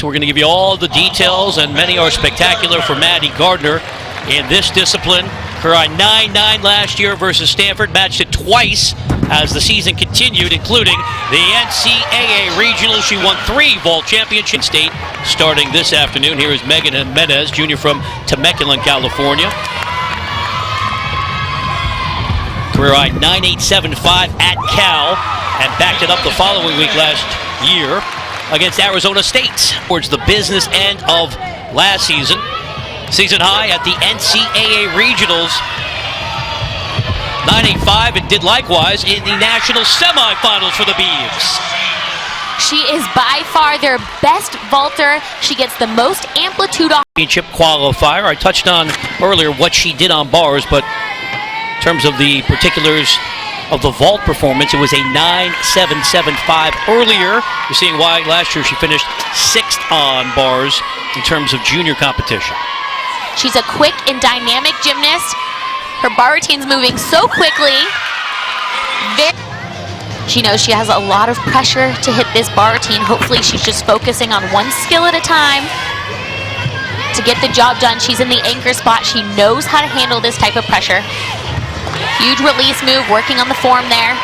We're going to give you all the details, and many are spectacular for Maddie Gardner in this discipline. Her 9.9 last year versus Stanford, matched it twice as the season continued, including the NCAA Regional. She won 3 vault championships. State starting this afternoon. Here is Megan Jimenez, junior from Temecula, California. Career high 9.875 at Cal, and backed it up the following week last year against Arizona State. Towards the business end of last season. Season high at the NCAA Regionals. 9.85, and did likewise in the national semifinals for the Beavs. She is by far their best vaulter. She gets the most amplitude off. Championship qualifier. I touched on earlier what she did on bars, but in terms of the particulars of the vault performance, it was a 9.775 earlier. You're seeing why last year she finished 6th on bars in terms of junior competition. She's a quick and dynamic gymnast. Her bar routine's moving so quickly. She knows she has a lot of pressure to hit this bar routine. Hopefully she's just focusing on one skill at a time to get the job done. She's in the anchor spot. She knows how to handle this type of pressure. Huge release move, working on the form there.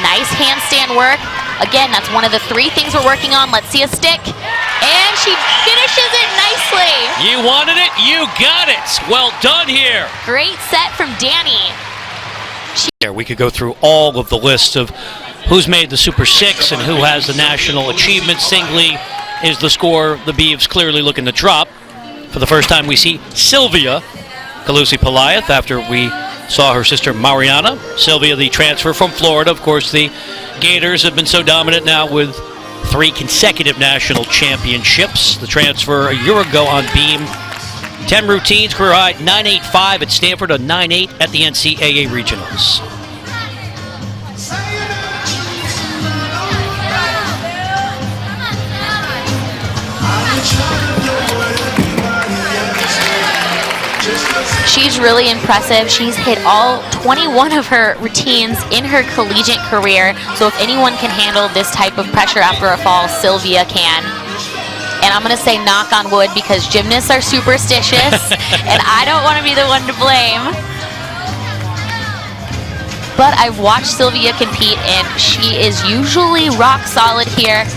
Nice handstand work. Again, that's one of the 3 things we're working on. Let's see a stick. And she finishes it nicely. You wanted it, you got it. Well done here. Great set from Danny. We could go through all of the lists of who's made the Super 6 and who has the national achievement. Singly is the score the Beavs clearly looking to drop. For the first time, we see Sylvia Calusi-Palath after we saw her sister Mariana. Sylvia, the transfer from Florida. Of course, the Gators have been so dominant now with 3 consecutive national championships. The transfer a year ago on beam. 10 routines, career high 9.85 at Stanford, a 9.8 at the NCAA Regionals. She's really impressive. She's hit all 21 of her routines in her collegiate career. So if anyone can handle this type of pressure after a fall, Sylvia can. And I'm going to say knock on wood because gymnasts are superstitious and I don't want to be the one to blame. But I've watched Sylvia compete and she is usually rock solid here.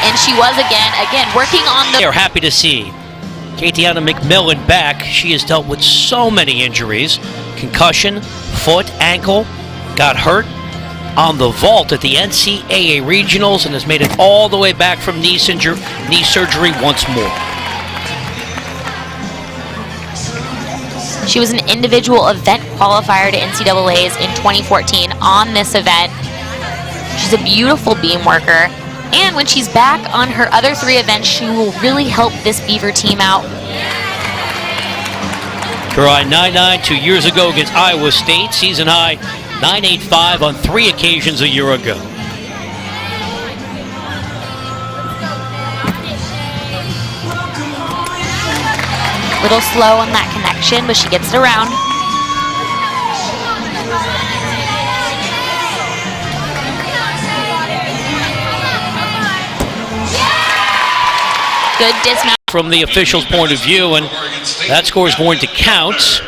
And she was again working on the... They are happy to see Katiana McMillan back. She has dealt with so many injuries. Concussion, foot, ankle, got hurt on the vault at the NCAA Regionals and has made it all the way back from knee surgery once more. She was an individual event qualifier to NCAA's in 2014 on this event. She's a beautiful beam worker. And when she's back on her other 3 events, she will really help this Beaver team out. Career high 9.9 2 years ago against Iowa State. Season high 9.85 on 3 occasions a year ago. Little slow on that connection, but she gets it around. Good dismount. From the official's point of view, and that score is going to count.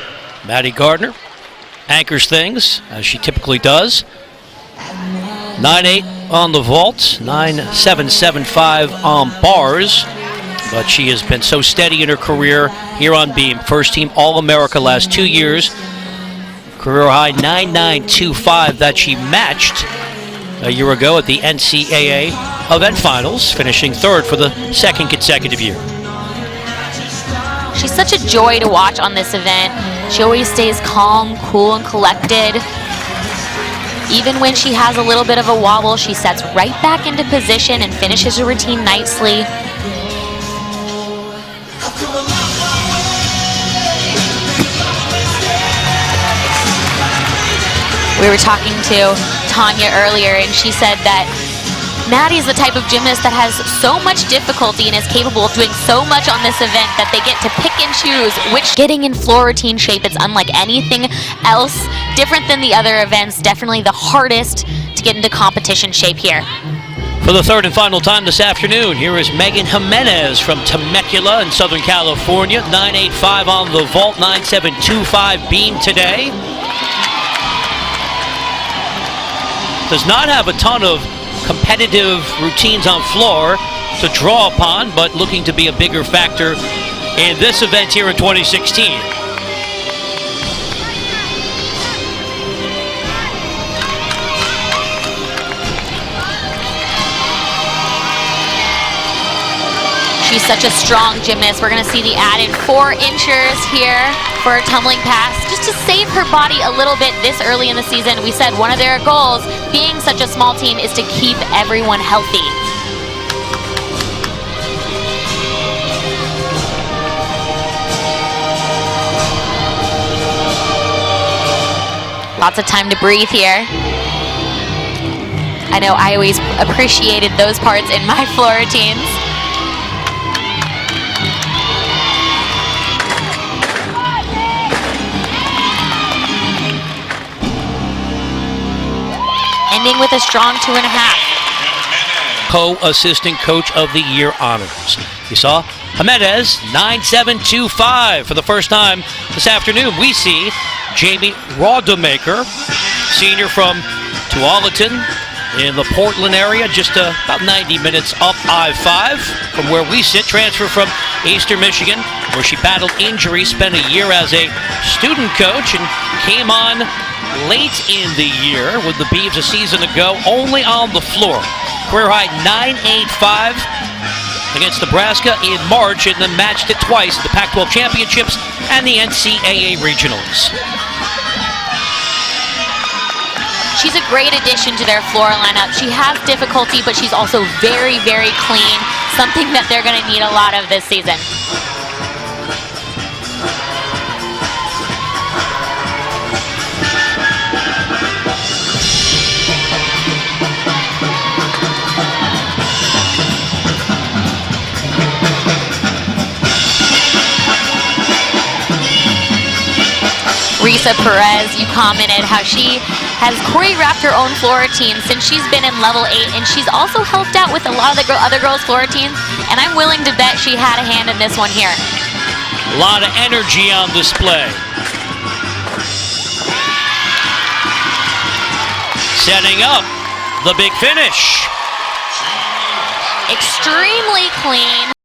Maddie Gardner anchors things, as she typically does. 9.8 on the vault, 9.775 on bars, but she has been so steady in her career here on beam. First team All-America last 2 years. Career high 9.925 that she matched a year ago at the NCAA event finals, finishing 3rd for the 2nd consecutive year. She's such a joy to watch on this event. She always stays calm, cool, and collected. Even when she has a little bit of a wobble, she sets right back into position and finishes her routine nicely. We were talking to Tanya earlier, and she said that Maddie's the type of gymnast that has so much difficulty and is capable of doing so much on this event that they get to pick and choose which. Getting in floor routine shape, it's unlike anything else, different than the other events, definitely the hardest to get into competition shape here. For the third and final time this afternoon, here is Megan Jimenez from Temecula in Southern California. 9.85 on the vault, 9.725 beam today. Does not have a ton of competitive routines on floor to draw upon, but looking to be a bigger factor in this event here in 2016. She's such a strong gymnast. We're going to see the added 4 inches here for her tumbling pass, just to save her body a little bit this early in the season. We said one of their goals, being such a small team, is to keep everyone healthy. Lots of time to breathe here. I know I always appreciated those parts in my floor routines. Ending with a strong 2.5. Co-assistant coach of the year honors. You saw Jimenez, 9.725 for the first time this afternoon. We see Jamie Rodemaker, senior from Tualatin in the Portland area, just about 90 minutes up I-5 from where we sit. Transfer from Eastern Michigan, where she battled injury, spent a year as a student coach, and came on late in the year with the Beavs a season ago, only on the floor. Career high 9.85 against Nebraska in March, and then matched it twice at the Pac-12 Championships and the NCAA Regionals. She's a great addition to their floor lineup. She has difficulty, but she's also very, very clean, something that they're going to need a lot of this season. Risa Perez, you commented how she has choreographed her own floor routine since she's been in level 8, and she's also helped out with a lot of the other girls' floor routines, and I'm willing to bet she had a hand in this one here. A lot of energy on display. Setting up the big finish. Extremely clean.